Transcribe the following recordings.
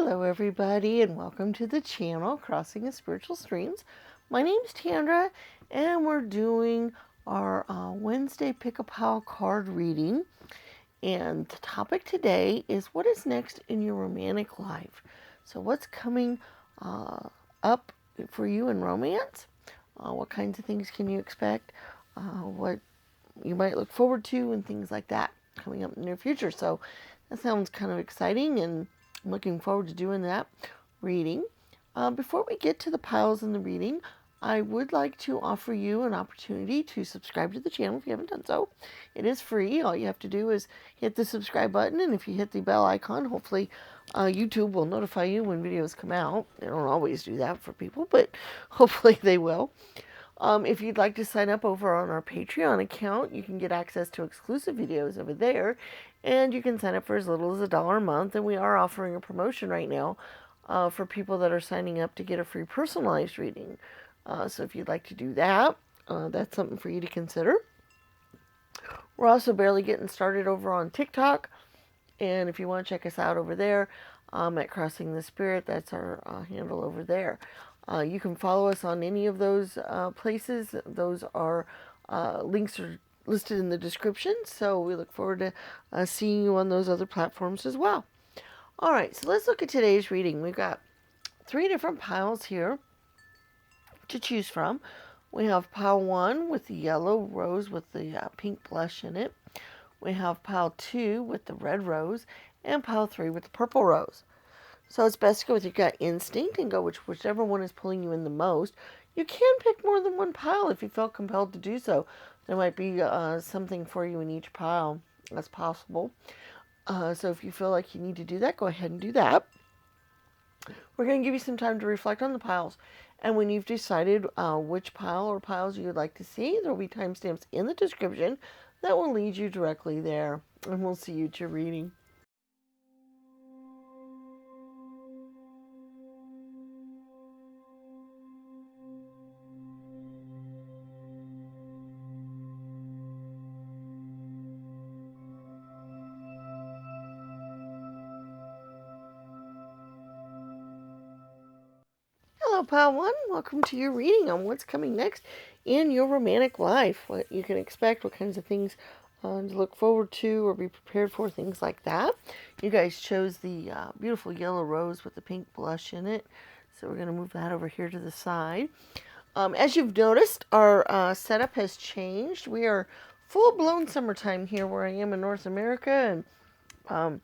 Hello everybody and welcome to the channel Crossing the Spiritual Streams. My name's Tandra and we're doing our Wednesday Pick a Pile card reading. And the topic today is what is next in your romantic life. So what's coming up for you in romance? What kinds of things can you expect? What you might look forward to and things like that coming up in the near future. So that sounds kind of exciting and I'm looking forward to doing that reading. Before we get to the piles and the reading, I would like to offer you an opportunity to subscribe to the channel if you haven't done so. It is free. All you have to do is hit the subscribe button, and if you hit the bell icon, hopefully YouTube will notify you when videos come out. They don't always do that for people, but hopefully they will. If you'd like to sign up over on our Patreon account, you can get access to exclusive videos over there, and you can sign up for as little as $1 a month, and we are offering a promotion right now for people that are signing up to get a free personalized reading. So if you'd like to do that, that's something for you to consider. We're also barely getting started over on TikTok, and if you want to check us out over there at Crossing the Spirit, that's our handle over there. You can follow us on any of those places. Those are links are listed in the description, so we look forward to seeing you on those other platforms as well. All right, so let's look at today's reading. We've got 3 different piles here to choose from. We have pile 1 with the yellow rose with the pink blush in it. We have pile 2 with the red rose, and pile 3 with the purple rose. So it's best to go with your gut instinct and go whichever one is pulling you in the most. You can pick more than one pile if you feel compelled to do so. There might be something for you in each pile as possible. So if you feel like you need to do that, go ahead and do that. We're going to give you some time to reflect on the piles. And when you've decided which pile or piles you would like to see, there will be timestamps in the description that will lead you directly there. And we'll see you at your reading. Hello, Pile 1. Welcome to your reading on what's coming next in your romantic life. What you can expect, what kinds of things to look forward to or be prepared for, things like that. You guys chose the beautiful yellow rose with the pink blush in it. So we're going to move that over here to the side. As you've noticed, our setup has changed. We are full-blown summertime here where I am in North America. And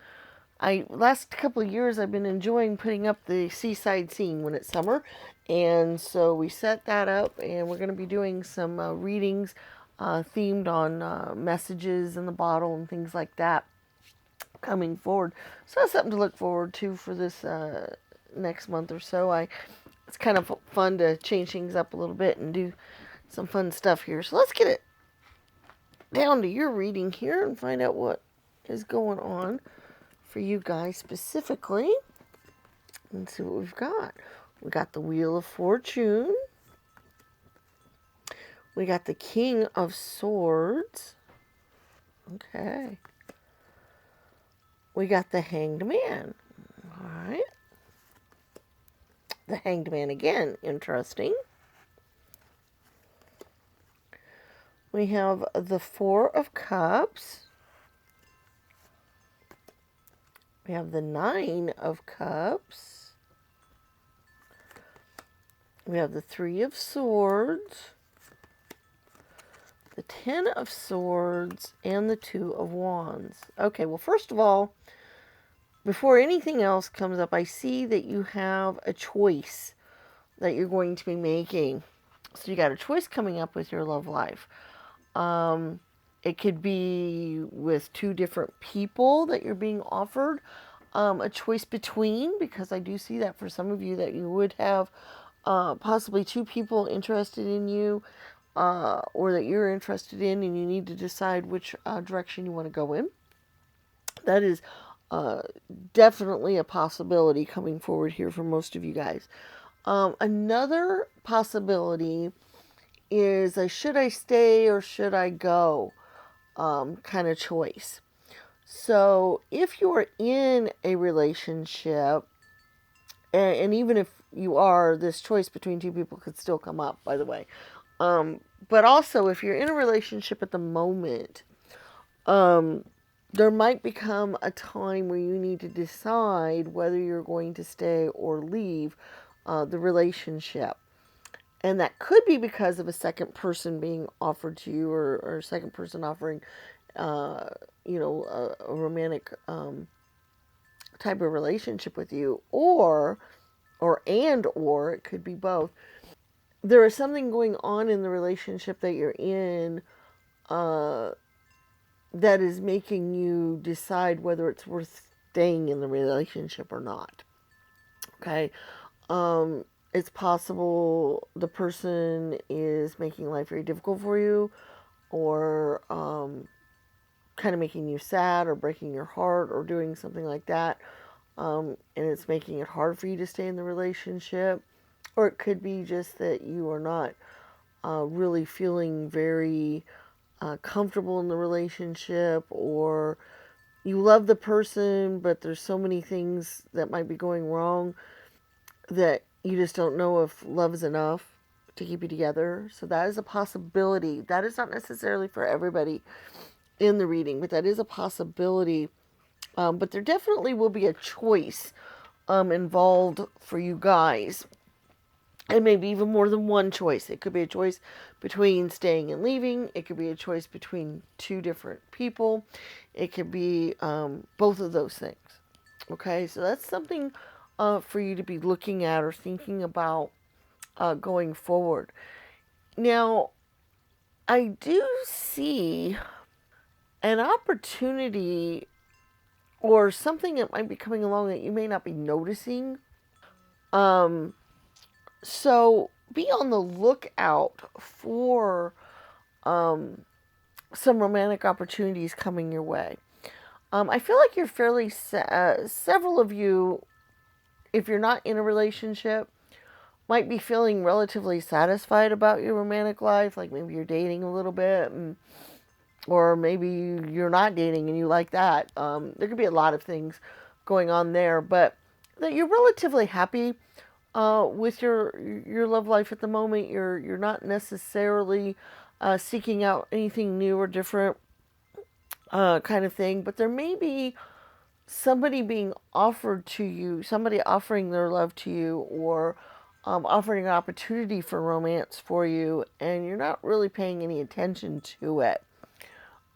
last couple of years I've been enjoying putting up the seaside scene when it's summer, and so we set that up, and we're going to be doing some readings themed on messages in the bottle and things like that coming forward. So that's something to look forward to for this next month or so. It's kind of fun to change things up a little bit and do some fun stuff here. So let's get it down to your reading here and find out what is going on for you guys specifically. Let's see what we've got. We got the Wheel of Fortune. We got the King of Swords. Okay. We got the Hanged Man. All right. The Hanged Man again. Interesting. We have the Four of Cups. We have the 9 of Cups. We have the 3 of Swords, the 10 of Swords, and the 2 of Wands. Okay, well, first of all, before anything else comes up, I see that you have a choice that you're going to be making. So you got a choice coming up with your love life. It could be with 2 different people that you're being offered a choice between, because I do see that for some of you that you would have possibly 2 people interested in you or that you're interested in, and you need to decide which direction you want to go in. That is definitely a possibility coming forward here for most of you guys. Another possibility is a should I stay or should I go kind of choice. So if you're in a relationship and even if you are, this choice between two people could still come up, by the way. But also, if you're in a relationship at the moment, there might become a time where you need to decide whether you're going to stay or leave the relationship. And that could be because of a second person being offered to you, or a second person offering, uh, a romantic type of relationship with you, or it could be both. There is something going on in the relationship that you're in uh, that is making you decide whether it's worth staying in the relationship or not. Okay. It's possible the person is making life very difficult for you, or kind of making you sad, or breaking your heart, or doing something like that. And it's making it hard for you to stay in the relationship. Or it could be just that you are not really feeling very comfortable in the relationship, or you love the person, but there's so many things that might be going wrong that you just don't know if love is enough to keep you together. So that is a possibility. That is not necessarily for everybody in the reading, but that is a possibility. But there definitely will be a choice involved for you guys. And maybe even more than one choice. It could be a choice between staying and leaving. It could be a choice between two different people. It could be both of those things. Okay, so that's something for you to be looking at or thinking about going forward. Now, I do see an opportunity or something that might be coming along that you may not be noticing. Um, so be on the lookout for some romantic opportunities coming your way. I feel like you're several of you, if you're not in a relationship, might be feeling relatively satisfied about your romantic life. Like maybe you're dating a little bit, or maybe you're not dating and you like that. There could be a lot of things going on there, but that you're relatively happy with your love life at the moment. You're not necessarily seeking out anything new or different kind of thing, but there may be somebody being offered to you, somebody offering their love to you, or offering an opportunity for romance for you, and you're not really paying any attention to it.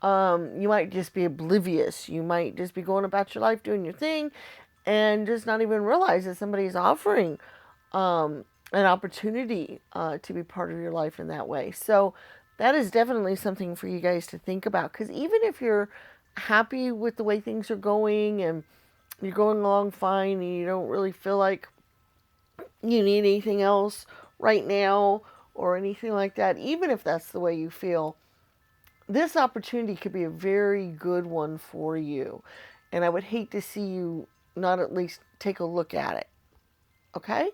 You might just be oblivious. You might just be going about your life doing your thing and just not even realize that somebody's offering an opportunity to be part of your life in that way. So that is definitely something for you guys to think about. Because even if you're happy with the way things are going and you're going along fine and you don't really feel like you need anything else right now or anything like that, even if that's the way you feel, this opportunity could be a very good one for you. And I would hate to see you not at least take a look at it. Okay?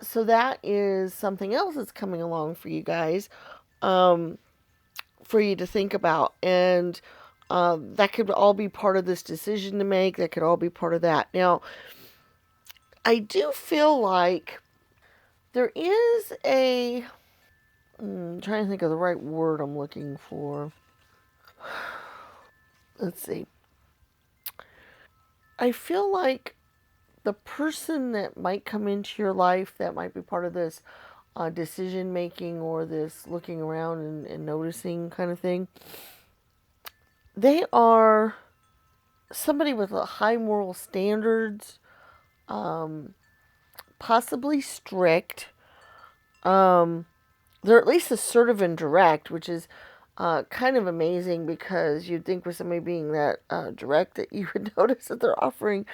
So that is something else that's coming along for you guys, for you to think about. And that could all be part of this decision to make. That could all be part of that. Now, I do feel like there is I'm trying to think of the right word I'm looking for. Let's see. I feel like the person that might come into your life that might be part of this decision making or this looking around and noticing kind of thing, they are somebody with a high moral standards, possibly strict. They're at least assertive and direct, which is kind of amazing because you'd think with somebody being that direct that you would notice that they're offering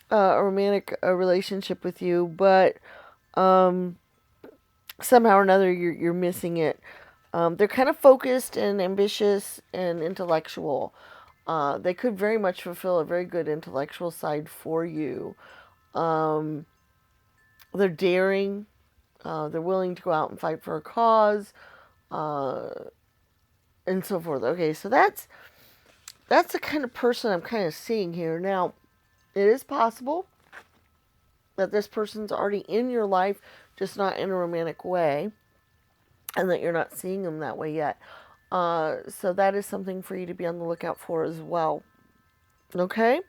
a romantic relationship with you, but somehow or another you're missing it. They're kind of focused and ambitious and intellectual. They could very much fulfill a very good intellectual side for you. They're daring. They're willing to go out and fight for a cause, uh, and so forth. Okay, so that's the kind of person I'm kind of seeing here. Now, it is possible that this person's already in your life, just not in a romantic way, and that you're not seeing them that way yet. So that is something for you to be on the lookout for as well. Okay?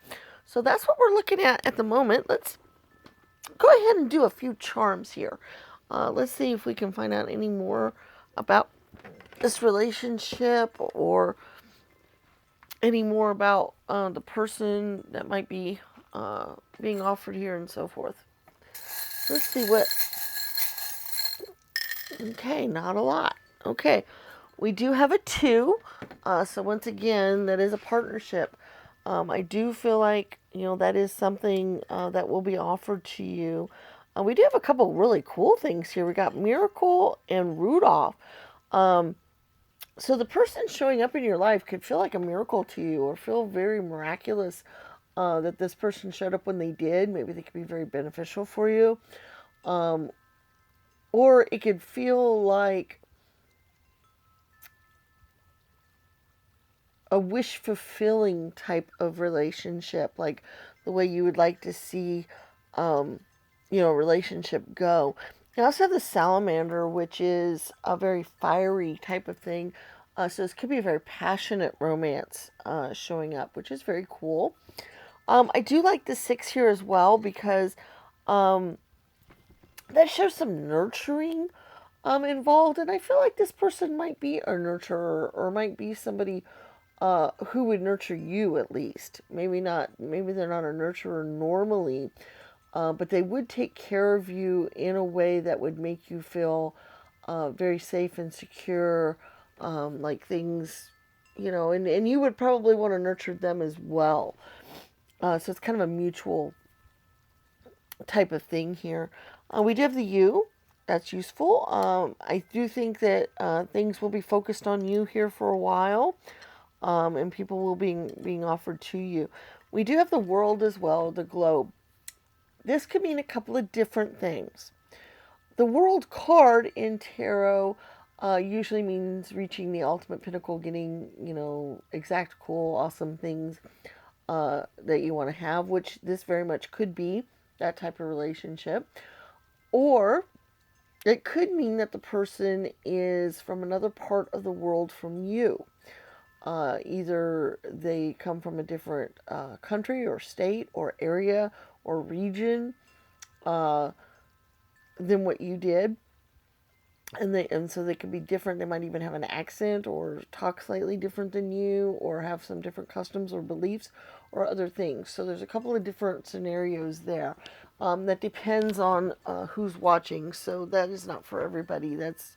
So that's what we're looking at the moment. Let's go ahead and do a few charms here. Let's see if we can find out any more about this relationship, or any more about the person that might be being offered here and so forth. Let's see what... Okay, not a lot. Okay, we do have a 2. So once again, that is a partnership. I do feel like, that is something that will be offered to you. We do have a couple really cool things here. We got Miracle and Rudolph. So the person showing up in your life could feel like a miracle to you, or feel very miraculous that this person showed up when they did. Maybe they could be very beneficial for you. Or it could feel like a wish-fulfilling type of relationship, like the way you would like to see, a relationship go. You also have the Salamander, which is a very fiery type of thing. So this could be a very passionate romance showing up, which is very cool. I do like the 6 here as well, because that shows some nurturing involved. And I feel like this person might be a nurturer, or might be somebody who would nurture you at least. Maybe not. Maybe they're not a nurturer normally, but they would take care of you in a way that would make you feel very safe and secure. Like things, and you would probably want to nurture them as well. So it's kind of a mutual type of thing here. We do have the U. That's useful. I do think that things will be focused on you here for a while. And people will be being offered to you. We do have the World as well, the globe. This could mean a couple of different things. The World card in tarot usually means reaching the ultimate pinnacle, getting, exact, cool, awesome things that you want to have, which this very much could be that type of relationship. Or it could mean that the person is from another part of the world from you. Either they come from a different country or state or area or region than what you did. And so they could be different. They might even have an accent, or talk slightly different than you, or have some different customs or beliefs or other things. So there's a couple of different scenarios there. That depends on who's watching. So that is not for everybody. That's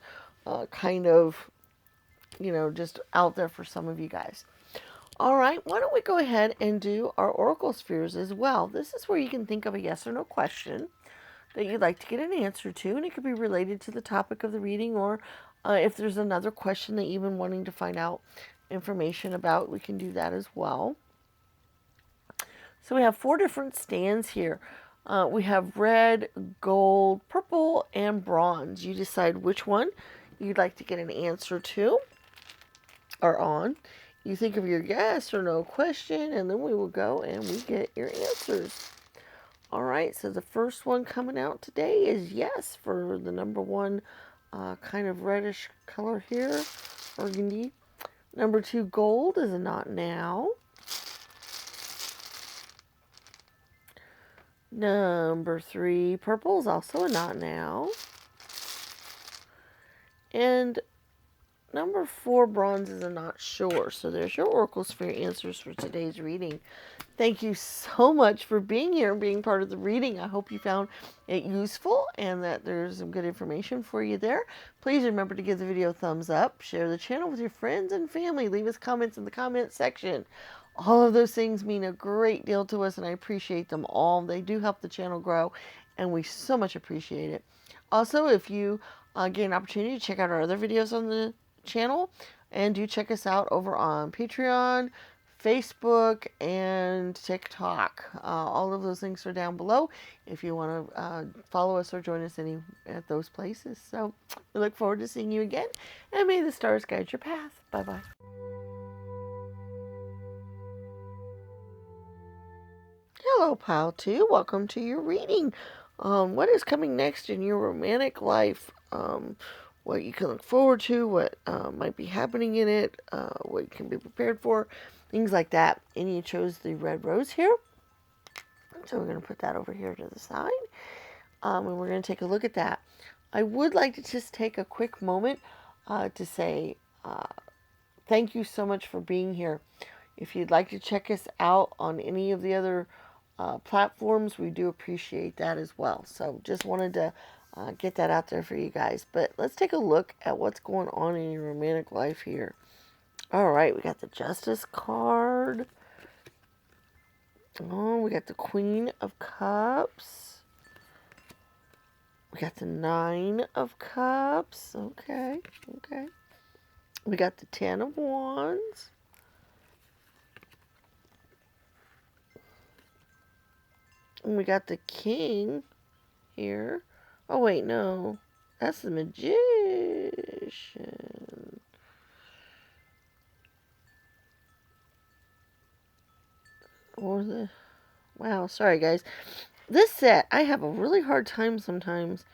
kind of, just out there for some of you guys. All right, why don't we go ahead and do our Oracle Spheres as well. This is where you can think of a yes or no question that you'd like to get an answer to, and it could be related to the topic of the reading, or if there's another question that you've been wanting to find out information about, we can do that as well. So we have 4 different stands here. We have red, gold, purple, and bronze. You decide which one you'd like to get an answer to or on. You think of your yes or no question, and then we will go and we get your answers. All right, so the first one coming out today is yes for the number 1 kind of reddish color here, burgundy. Number 2, gold, is a not now. Number 3, purple, is also a not now. And number 4, bronze, is a not sure. So there's your Oracle Sphere answers for today's reading. Thank you so much for being here and being part of the reading. I hope you found it useful and that there's some good information for you there. Please remember to give the video a thumbs up, share the channel with your friends and family, leave us comments in the comment section. All of those things mean a great deal to us, and I appreciate them all. They do help the channel grow, and we so much appreciate it. Also, if you get an opportunity to check out our other videos on the channel, and do check us out over on Patreon, Facebook, and TikTok. All of those links are down below if you want to follow us or join us at those places. So we look forward to seeing you again, and may the stars guide your path. Bye-bye. Hello, Pile 2. Welcome to your reading. what is coming next in your romantic life, what you can look forward to, what might be happening in it, what you can be prepared for, things like that. And you chose the red rose here. So we're going to put that over here to the side. And we're going to take a look at that. I would like to just take a quick moment to say thank you so much for being here. If you'd like to check us out on any of the other platforms, we do appreciate that as well. So just wanted to get that out there for you guys. But let's take a look at what's going on in your romantic life here. All right, we got the Justice card. Oh, we got the Queen of Cups. We got the Nine of Cups. Okay, okay. We got the Ten of Wands. And we got the King here. Oh, wait, no. That's the Magician. Or the... Wow, sorry, guys. This set, I have a really hard time sometimes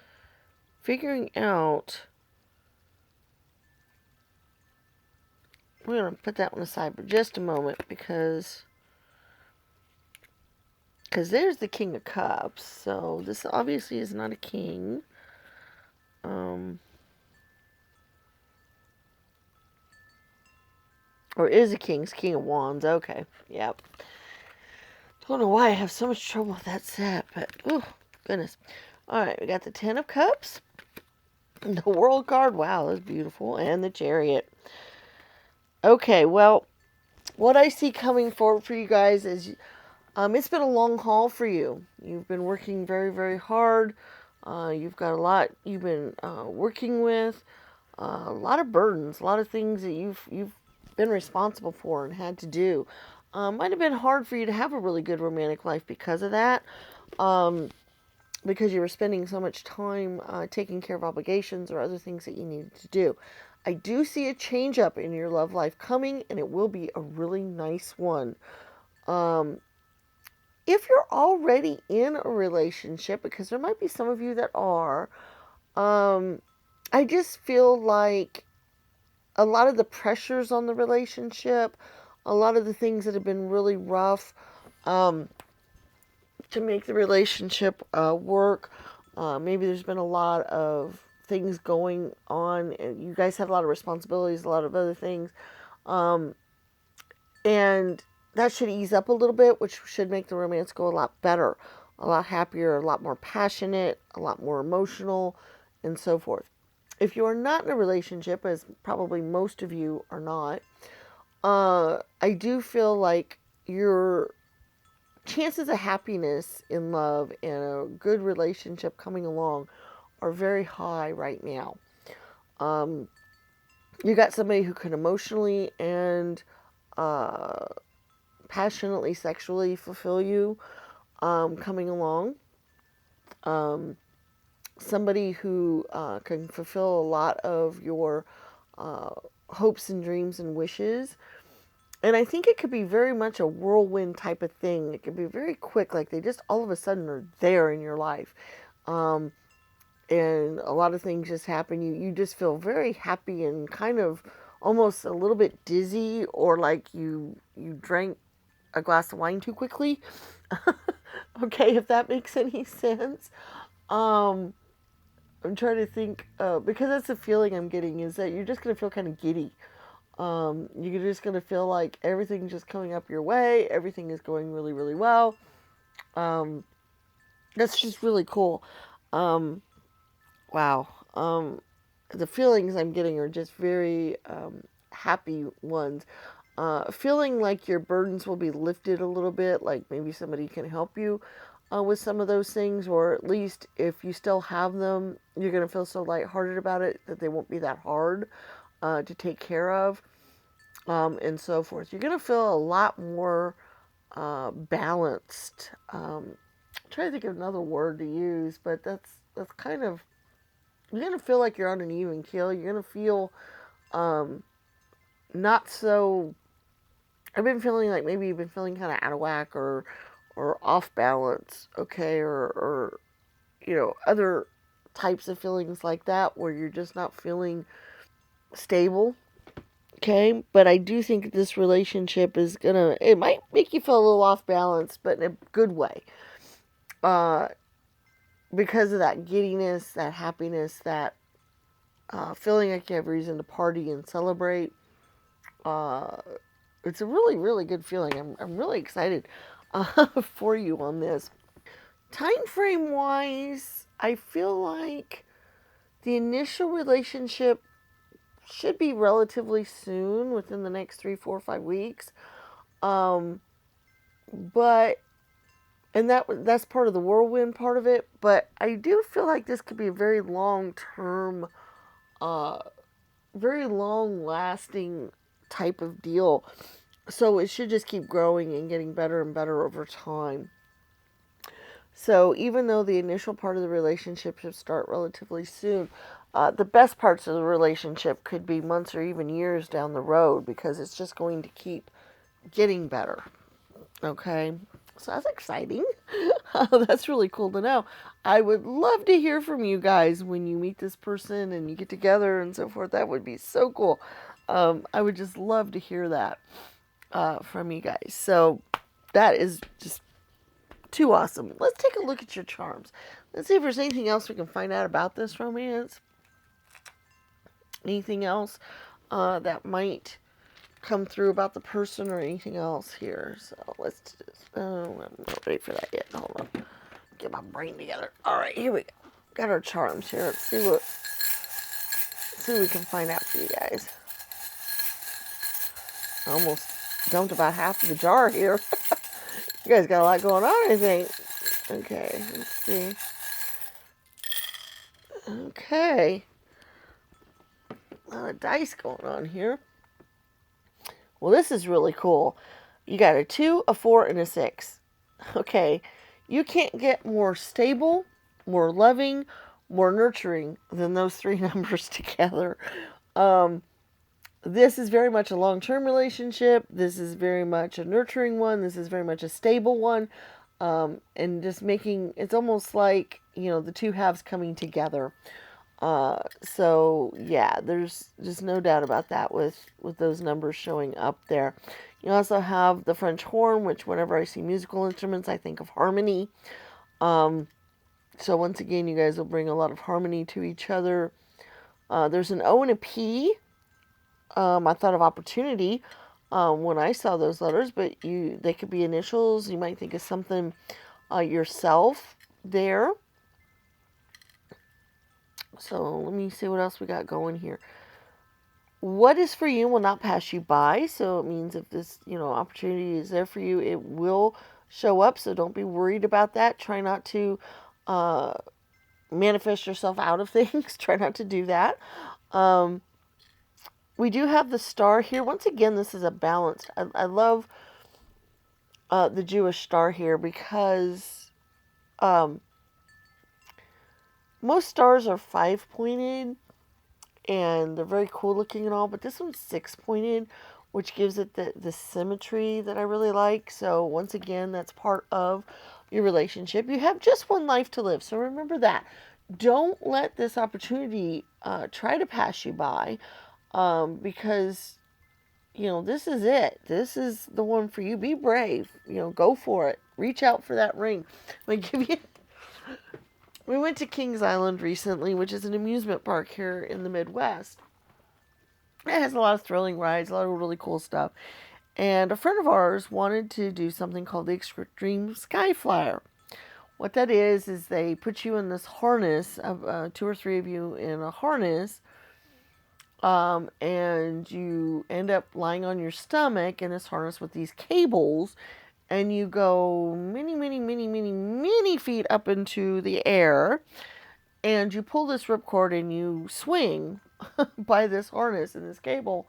figuring out... We're going to put that one aside for just a moment because there's the King of Cups. So this obviously is not a king. Or is a king. It's King of Wands. Okay. Yep. Don't know why I have so much trouble with that set, but oh goodness. Alright, we got the Ten of Cups. The World card. Wow, that's beautiful. And the Chariot. Okay, well, what I see coming forward for you guys is it's been a long haul for you. You've been working very, very hard. You've got a lot you've been working with. A lot of burdens, a lot of things that you've been responsible for and had to do. Might have been hard for you to have a really good romantic life because of that. Because you were spending so much time taking care of obligations or other things that you needed to do. I do see a change up in your love life coming, and it will be a really nice one. If you're already in a relationship, because there might be some of you that are, I just feel like a lot of the pressures on the relationship, a lot of the things that have been really rough to make the relationship work. Maybe there's been a lot of things going on, and you guys have a lot of responsibilities, a lot of other things. And that should ease up a little bit, which should make the romance go a lot better, a lot happier, a lot more passionate, a lot more emotional, and so forth. If you are not in a relationship, as probably most of you are not, I do feel like your chances of happiness in love and a good relationship coming along are very high right now. You got somebody who can emotionally and passionately, sexually fulfill you coming along. Somebody who can fulfill a lot of your hopes and dreams and wishes. And I think it could be very much a whirlwind type of thing. It could be very quick, like they just all of a sudden are there in your life. And a lot of things just happen. You just feel very happy and kind of almost a little bit dizzy, or like you drank a glass of wine too quickly. Okay, if that makes any sense. I'm trying to think, because that's the feeling I'm getting, is that you're just going to feel kind of giddy. You're just going to feel like everything's just coming up your way. Everything is going really, really well. That's just really cool. Wow. The feelings I'm getting are just very happy ones. Feeling like your burdens will be lifted a little bit, like maybe somebody can help you with some of those things, or at least if you still have them, you're going to feel so lighthearted about it that they won't be that hard to take care of, and so forth. You're going to feel a lot more balanced. I'm trying to think of another word to use, but that's kind of, you're going to feel like you're on an even keel. You're going to feel not so, I've been feeling like maybe you've been feeling kind of out of whack or off balance, okay, or other types of feelings like that where you're just not feeling stable. Okay, but I do think this relationship is it might make you feel a little off balance, but in a good way. Because of that giddiness, that happiness, that feeling like you have reason to party and celebrate. It's a really, really good feeling. I'm really excited for you on this. Time frame wise, I feel like the initial relationship should be relatively soon, within the next 3, 4, 5 weeks. But and that's part of the whirlwind part of it. But I do feel like this could be a very long term, very long lasting type of deal. So it should just keep growing and getting better and better over time. So even though the initial part of the relationship should start relatively soon, the best parts of the relationship could be months or even years down the road, because it's just going to keep getting better. Okay, so that's exciting. That's really cool to know. I would love to hear from you guys when you meet this person and you get together and so forth. That would be so cool. I would just love to hear that from you guys. So that is just too awesome. Let's take a look at your charms. Let's see if there's anything else we can find out about this romance. Anything else that might come through about the person or anything else here. So let's just, I'm not ready for that yet. Hold on. Get my brain together. All right, here we go. Got our charms here. Let's see what we can find out for you guys. I almost dumped about half of the jar here. You guys got a lot going on, I think. Okay, let's see. Okay. A lot of dice going on here. Well, this is really cool. You got a 2, a 4, and a 6. Okay. You can't get more stable, more loving, more nurturing than those 3 numbers together. This is very much a long-term relationship. This is very much a nurturing one. This is very much a stable one. And just making, it's almost like, the 2 halves coming together. So yeah, there's just no doubt about that with those numbers showing up there. You also have the French horn, which whenever I see musical instruments, I think of harmony. So once again, you guys will bring a lot of harmony to each other. There's an O and a P. I thought of opportunity when I saw those letters, but they could be initials. You might think of something yourself there. So let me see what else we got going here. What is for you will not pass you by. So it means if this, opportunity is there for you, it will show up. So don't be worried about that. Try not to manifest yourself out of things. Try not to do that. We do have the star here. Once again, this is a balanced. I love the Jewish star here because most stars are 5-pointed and they're very cool looking and all, but this one's 6-pointed, which gives it the symmetry that I really like. So once again, that's part of your relationship. You have just one life to live, so remember that. Don't let this opportunity try to pass you by, because this is it. This is the one for you. Be brave. Go for it. Reach out for that ring. We went to Kings Island recently, which is an amusement park here in the Midwest. It has a lot of thrilling rides, a lot of really cool stuff. And a friend of ours wanted to do something called the Extreme Sky Flyer. What that is they put you in this harness, of 2 or 3 of you in a harness, and you end up lying on your stomach in this harness with these cables, and you go many feet up into the air, and you pull this ripcord and you swing by this harness and this cable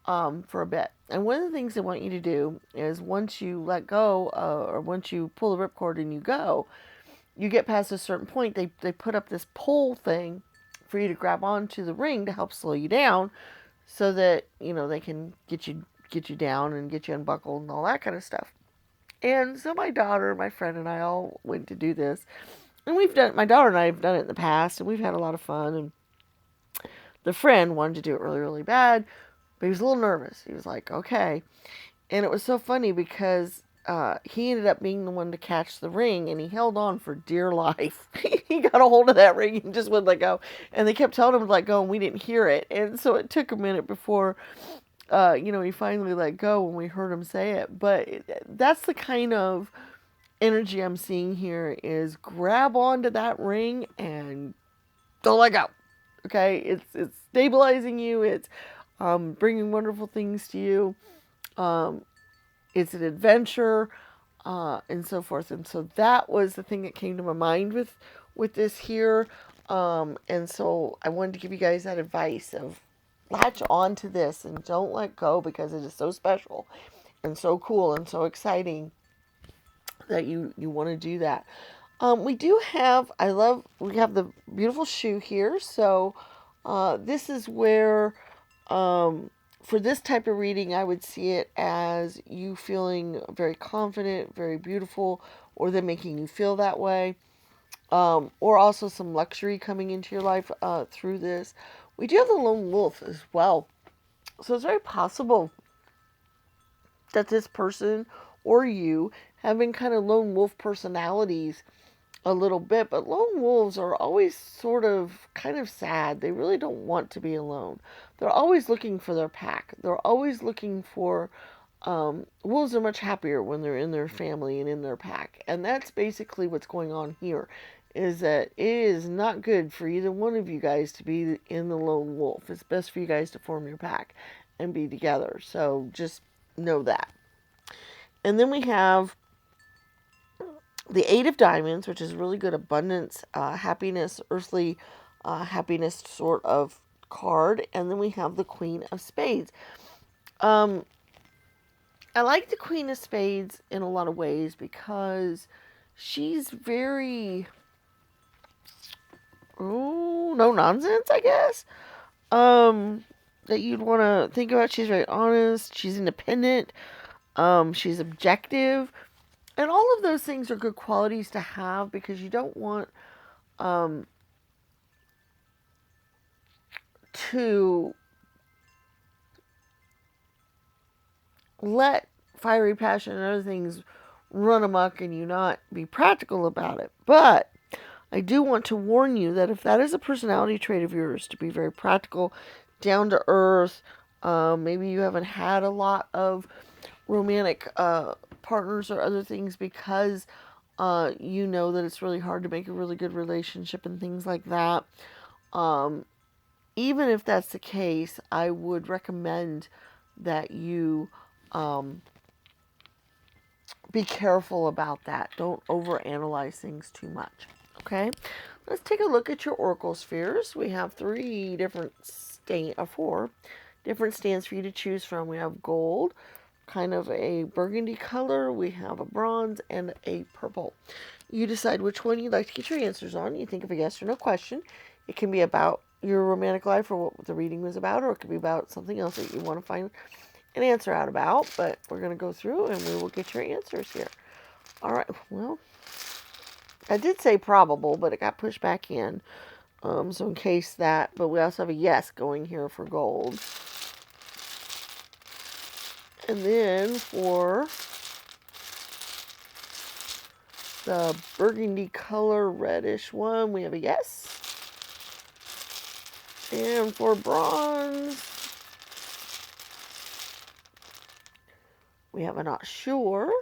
for a bit. And one of the things they want you to do is once you let go, or once you pull the ripcord and you get past a certain point, they put up this pole thing for you to grab onto the ring to help slow you down, so that they can get you down and get you unbuckled and all that kind of stuff. And so my daughter, my friend, and I all went to do this. And we've done, my daughter and I have done it in the past, and we've had a lot of fun. And the friend wanted to do it really, really bad, but he was a little nervous. He was like, okay. And it was so funny because he ended up being the one to catch the ring, and he held on for dear life. He got a hold of that ring and just wouldn't let go. And they kept telling him to let go, and we didn't hear it. And so it took a minute before, he finally let go when we heard him say it. But that's the kind of energy I'm seeing here is grab onto that ring and don't let go. Okay, it's stabilizing you. It's bringing wonderful things to you. It's an adventure, and so forth. And so that was the thing that came to my mind with this here. And so I wanted to give you guys that advice of latch on to this and don't let go, because it is so special and so cool and so exciting that you want to do that. We do have, we have the beautiful shoe here. So this is where, for this type of reading, I would see it as you feeling very confident, very beautiful, or them making you feel that way. Or also some luxury coming into your life through this. We do have the lone wolf as well. So it's very possible that this person or you have been kind of lone wolf personalities a little bit, but lone wolves are always sort of kind of sad. They really don't want to be alone. They're always looking for their pack. They're always looking for, wolves are much happier when they're in their family and in their pack. And that's basically what's going on here, is that it is not good for either one of you guys to be in the lone wolf. It's best for you guys to form your pack and be together. So just know that. And then we have the Eight of Diamonds, which is really good abundance, happiness, earthly happiness sort of card. And then we have the Queen of Spades. I like the Queen of Spades in a lot of ways because she's very, no nonsense, I guess. That you'd want to think about. She's very honest. She's independent. She's objective. And all of those things are good qualities to have, because you don't want to let fiery passion and other things run amok and you not be practical about it. But I do want to warn you that if that is a personality trait of yours, to be very practical, down to earth, maybe you haven't had a lot of romantic partners or other things because you know that it's really hard to make a really good relationship and things like that. Even if that's the case, I would recommend that you be careful about that. Don't overanalyze things too much. Okay, let's take a look at your Oracle spheres. We have four different stands for you to choose from. We have gold, kind of a burgundy color. We have a bronze and a purple. You decide which one you'd like to get your answers on. You think of a yes or no question. It can be about your romantic life or what the reading was about, or it could be about something else that you want to find an answer out about. But we're going to go through and we will get your answers here. All right. Well, I did say probable, but it got pushed back in. So in case that, but we also have a yes going here for gold. And then for the burgundy color reddish one, we have a yes. And for bronze, we have a not sure.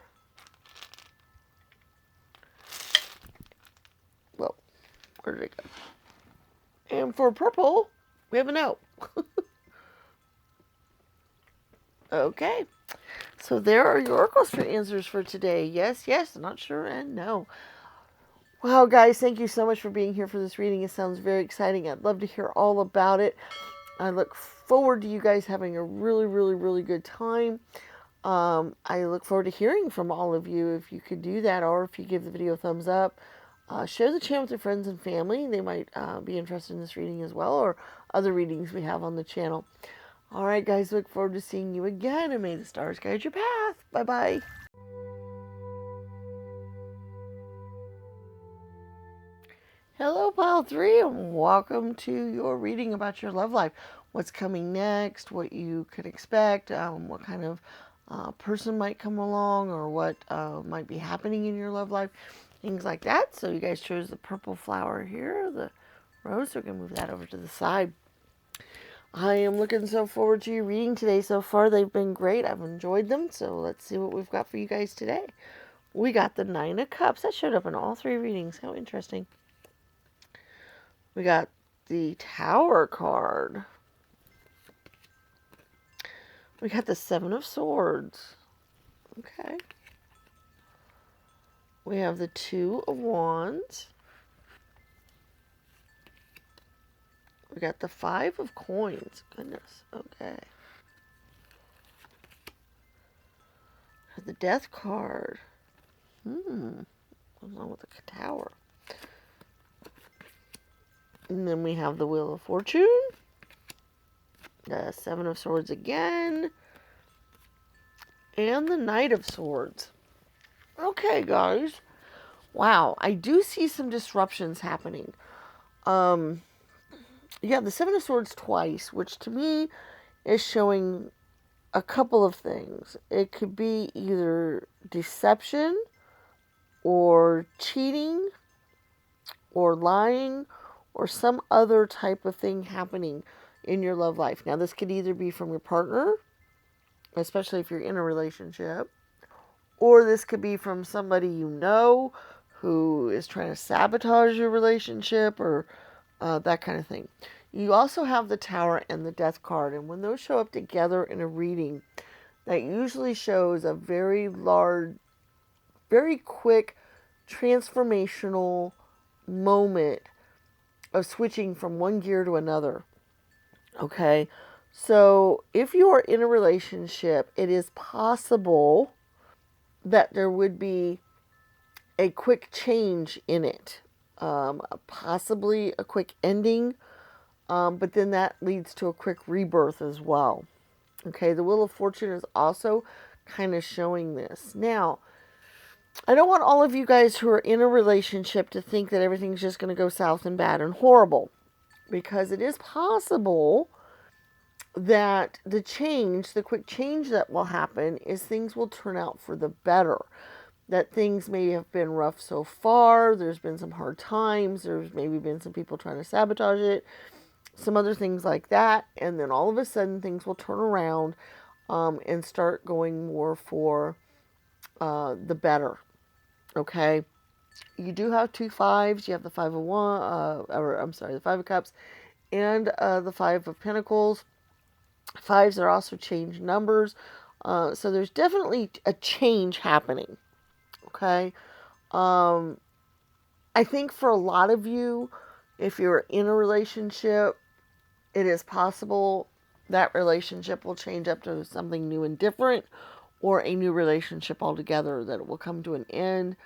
Well, where did it go? And for purple, we have a no. Okay. So there are your Oracle sphere answers for today. Yes, yes, not sure, and no. Wow, guys, thank you so much for being here for this reading. It sounds very exciting. I'd love to hear all about it. I look forward to you guys having a really, really, really good time. I look forward to hearing from all of you if you could do that, or if you give the video a thumbs up. Share the channel with your friends and family. They might be interested in this reading as well, or other readings we have on the channel. All right, guys, look forward to seeing you again, and may the stars guide your path. Bye-bye. Hello, Pile 3, and welcome to your reading about your love life. What's coming next, what you could expect, what kind of person might come along, or what might be happening in your love life, things like that. So you guys chose the purple flower here, the rose, so we're going to move that over to the side. I am looking so forward to your reading today. So far, they've been great. I've enjoyed them, so let's see what we've got for you guys today. We got the Nine of Cups. That showed up in all 3 readings. How interesting. We got the Tower card. We got the Seven of Swords. Okay. We have the Two of Wands. We got the Five of Coins. Goodness. Okay. The Death card. What's wrong with the Tower? And then we have the Wheel of Fortune. The Seven of Swords again. And the Knight of Swords. Okay, guys. Wow, I do see some disruptions happening. Yeah, the Seven of Swords twice, which to me is showing a couple of things. It could be either deception or cheating or lying or some other type of thing happening in your love life. Now, this could either be from your partner, especially if you're in a relationship, or this could be from somebody you know who is trying to sabotage your relationship or that kind of thing. You also have the Tower and the Death card, and when those show up together in a reading, that usually shows a very large, very quick, transformational moment of switching from one gear to another. Okay? So, if you are in a relationship, it is possible that there would be a quick change in it. Possibly a quick ending, but then that leads to a quick rebirth as well. Okay, the Wheel of Fortune is also kind of showing this. Now, I don't want all of you guys who are in a relationship to think that everything's just going to go south and bad and horrible, because it is possible that the change, the quick change that will happen, is things will turn out for the better. That things may have been rough so far, there's been some hard times, there's maybe been some people trying to sabotage it, some other things like that, and then all of a sudden things will turn around and start going more for the better. Okay, you do have 2 5s. You have the the Five of Cups and the Five of Pentacles. 5s are also change numbers, so there's definitely a change happening. Okay, I think for a lot of you, if you're in a relationship, it is possible that relationship will change up to something new and different, or a new relationship altogether, that it will come to an end,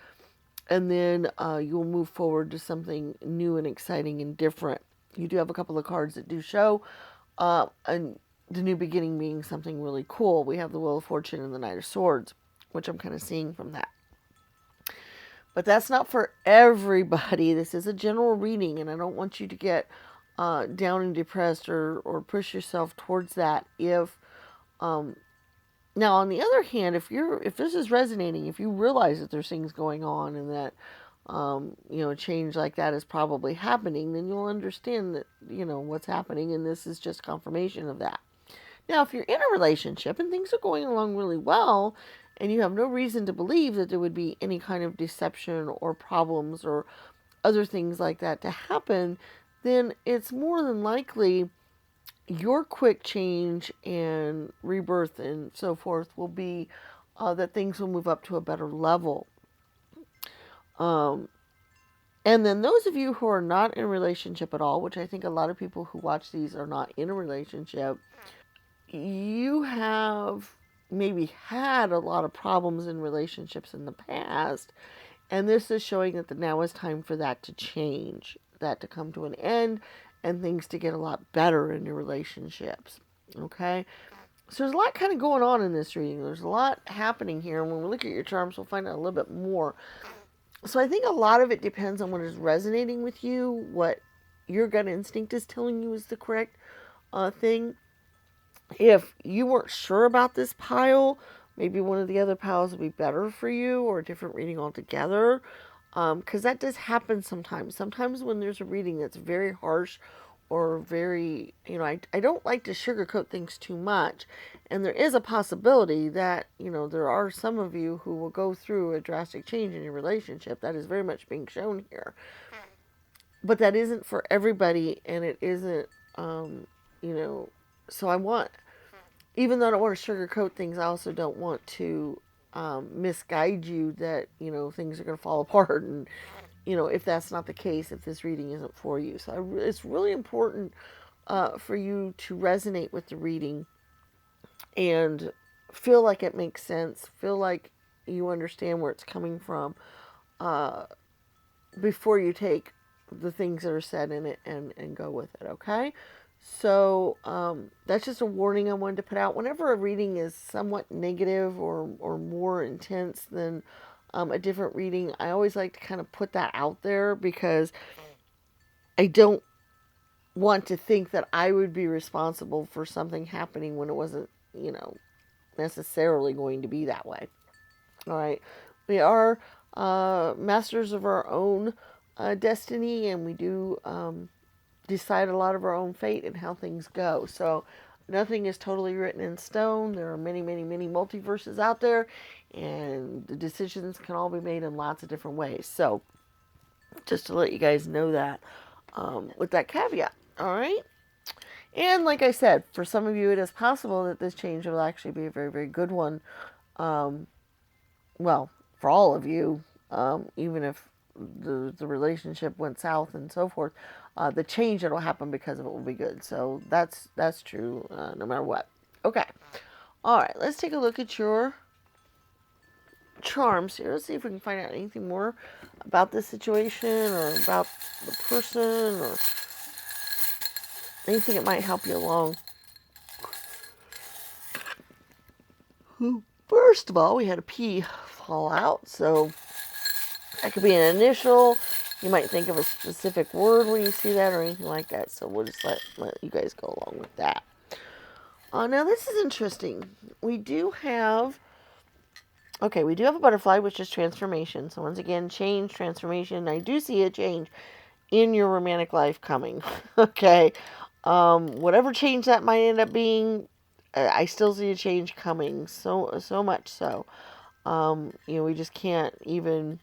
and then you'll move forward to something new and exciting and different. You do have a couple of cards that do show and the new beginning being something really cool. We have the Wheel of Fortune and the Knight of Swords, which I'm kind of seeing from that. But that's not for everybody. This is a general reading, and I don't want you to get down and depressed or push yourself towards that. If now, on the other hand, if this is resonating, if you realize that there's things going on and that change like that is probably happening, then you'll understand that what's happening, and this is just confirmation of that. Now, if you're in a relationship and things are going along really well, and you have no reason to believe that there would be any kind of deception or problems or other things like that to happen, then it's more than likely your quick change and rebirth and so forth will be that things will move up to a better level. And then those of you who are not in a relationship at all, which I think a lot of people who watch these are not in a relationship, you have maybe had a lot of problems in relationships in the past, and this is showing that now is time for that to change, that to come to an end, and things to get a lot better in your relationships. Okay, so there's a lot kind of going on in this reading. There's a lot happening here, and when we look at your charms, we'll find out a little bit more. So I think a lot of it depends on what is resonating with you, what your gut instinct is telling you is the correct thing. If you weren't sure about this pile, maybe one of the other piles would be better for you, or a different reading altogether. Because that does happen sometimes. Sometimes when there's a reading that's very harsh or very, I don't like to sugarcoat things too much. And there is a possibility that, there are some of you who will go through a drastic change in your relationship. That is very much being shown here. But that isn't for everybody, and it isn't, so I want, even though I don't want to sugarcoat things, I also don't want to misguide you that, things are going to fall apart. And, if that's not the case, if this reading isn't for you. So it's really important for you to resonate with the reading and feel like it makes sense, feel like you understand where it's coming from before you take the things that are said in it and go with it, okay? So that's just a warning I wanted to put out. Whenever a reading is somewhat negative or more intense than a different reading, I always like to kind of put that out there because I don't want to think that I would be responsible for something happening when it wasn't, necessarily going to be that way. All right. We are masters of our own destiny, and we do decide a lot of our own fate and how things go. So nothing is totally written in stone. There are many, many, many multiverses out there, and the decisions can all be made in lots of different ways. So just to let you guys know that with that caveat. All right. And like I said, for some of you, it is possible that this change will actually be a very, very good one. Well, for all of you, even if the relationship went south and so forth, the change that will happen because of it will be good. So that's true no matter what. Okay. All right. Let's take a look at your charms here. Let's see if we can find out anything more about this situation or about the person or anything that might help you along. First of all, we had a P fall out, so that could be an initial. You might think of a specific word when you see that or anything like that, so we'll just let you guys go along with that. Now, this is interesting. We do have a butterfly, which is transformation. So once again, change, transformation. I do see a change in your romantic life coming. Okay. Whatever change that might end up being, I still see a change coming. So much so. We just can't even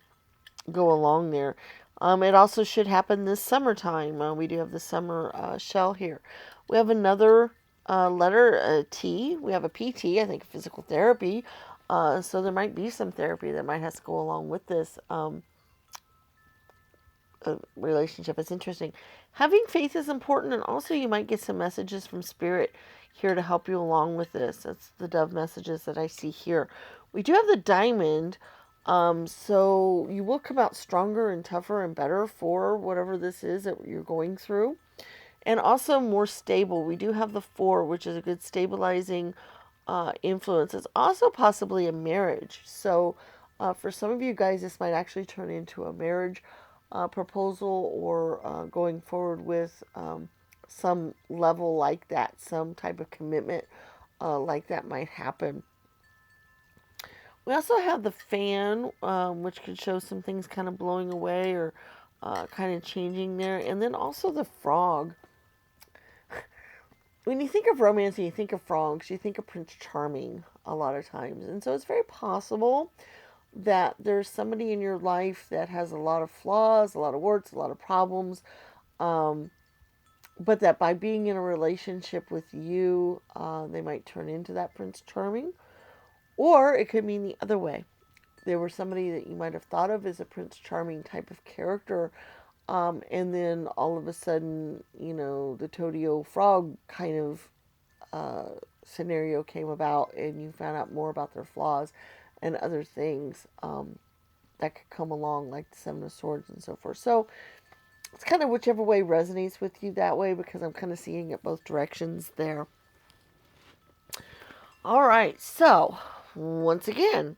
go along there. It also should happen this summertime. We do have the summer shell here. We have another letter, T. We have a PT, I think physical therapy. So there might be some therapy that might have to go along with this relationship. It's interesting. Having faith is important, and also you might get some messages from Spirit here to help you along with this. That's the dove messages that I see here. We do have the diamond, so you will come out stronger and tougher and better for whatever this is that you're going through, and also more stable. We do have the 4, which is a good stabilizing influence. It's also possibly a marriage. So for some of you guys, this might actually turn into a marriage proposal or going forward with some level like that, some type of commitment like that might happen. We also have the fan, which could show some things kind of blowing away or kind of changing there. And then also the frog. When you think of romance and you think of frogs, you think of Prince Charming a lot of times. And so it's very possible that there's somebody in your life that has a lot of flaws, a lot of warts, a lot of problems, but that by being in a relationship with you, they might turn into that Prince Charming. Or it could mean the other way. There was somebody that you might have thought of as a Prince Charming type of character, and then all of a sudden, the Toadie frog kind of scenario came about, and you found out more about their flaws and other things that could come along, like the 7 of Swords and so forth. So it's kind of whichever way resonates with you that way, because I'm kind of seeing it both directions there. All right, so once again,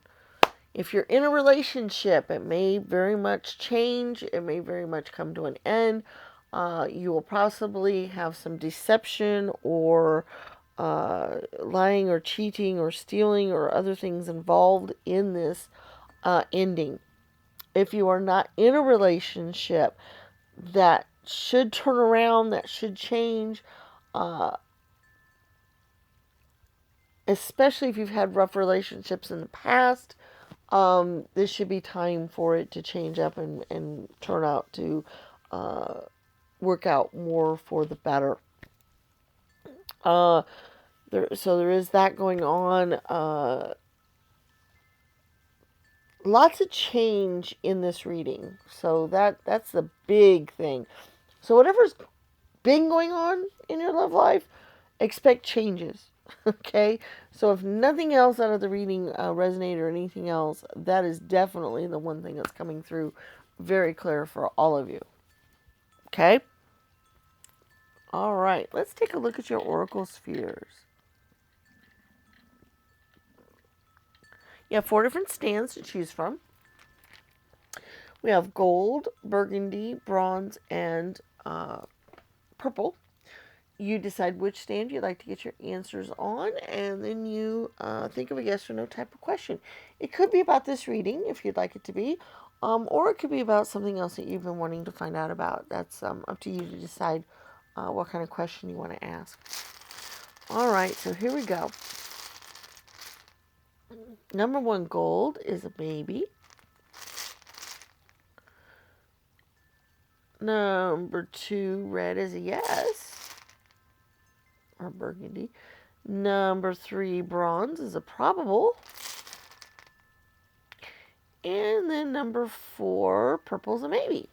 If you're in a relationship, it may very much change. It may very much come to an end. You will possibly have some deception or lying or cheating or stealing or other things involved in this ending. If you are not in a relationship, that should turn around, that should change, especially if you've had rough relationships in the past. This should be time for it to change up and turn out to work out more for the better. So there is that going on. Lots of change in this reading. So that's the big thing. So whatever's been going on in your love life, expect changes. Okay? So if nothing else out of the reading resonated or anything else, that is definitely the one thing that's coming through very clear for all of you. Okay? All right. Let's take a look at your oracle spheres. You have 4 different stands to choose from. We have gold, burgundy, bronze, and purple. You decide which stand you'd like to get your answers on, and then you think of a yes or no type of question. It could be about this reading, if you'd like it to be, or it could be about something else that you've been wanting to find out about. That's up to you to decide what kind of question you want to ask. All right, so here we go. Number 1, gold, is a maybe. Number 2, red, is a yes, or burgundy. Number 3, bronze, is a probable. And then number 4, purple's a maybe.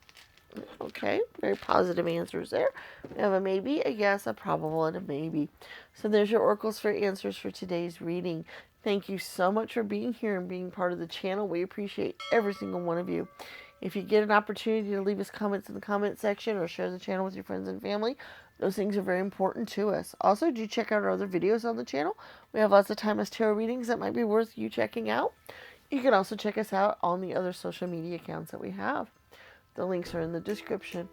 Okay, very positive answers there. We have a maybe, a yes, a probable, and a maybe. So there's your Oracle Sphere answers for today's reading. Thank you so much for being here and being part of the channel. We appreciate every single one of you. If you get an opportunity to leave us comments in the comment section or share the channel with your friends and family, those things are very important to us. Also, do check out our other videos on the channel. We have lots of timeless tarot readings that might be worth you checking out. You can also check us out on the other social media accounts that we have. The links are in the description.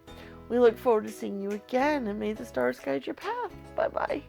We look forward to seeing you again, and may the stars guide your path. Bye-bye.